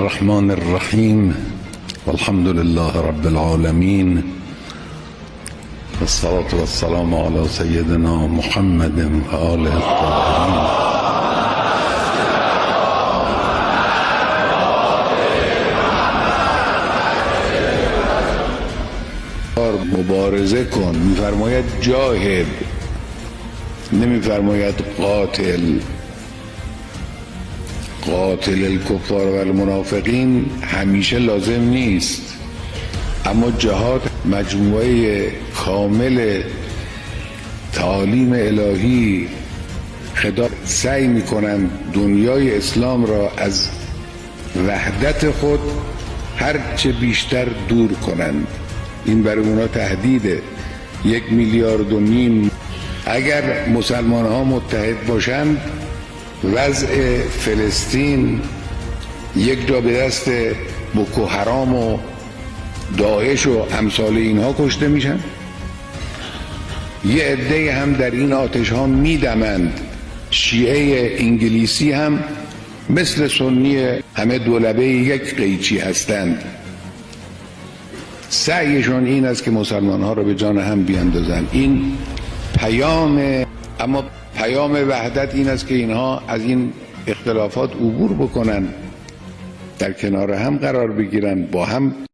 الرحمن الرحیم والحمد لله رب العالمین والصلاة والسلام على سيدنا محمد و آله الطاهرین. مبارزه کن، میفرماید جاهد، نمیفرماید قاتل. قاتل الکفار و المنافقین همیشه لازم نیست، اما جهاد مجموعه کامل تعالیم الهی خدا سعی میکنند دنیای اسلام را از وحدت خود هرچه بیشتر دور کنند. این برای اونا تهدیده. 1,5 میلیارد. اگر مسلمان ها متحد باشند وضع فلسطین یک جا به دست بوکو حرام و داعش و امثال اینها کشته میشن، یه عده هم در این آتش ها میدمند. شیعه انگلیسی هم مثل سنی همه دولبه یک قیچی هستند. سعیشون این است که مسلمان ها را به جان هم بیاندازند. این پیام، اما پیام وحدت این است که اینها از این اختلافات عبور بکنن، در کنار هم قرار بگیرن، با هم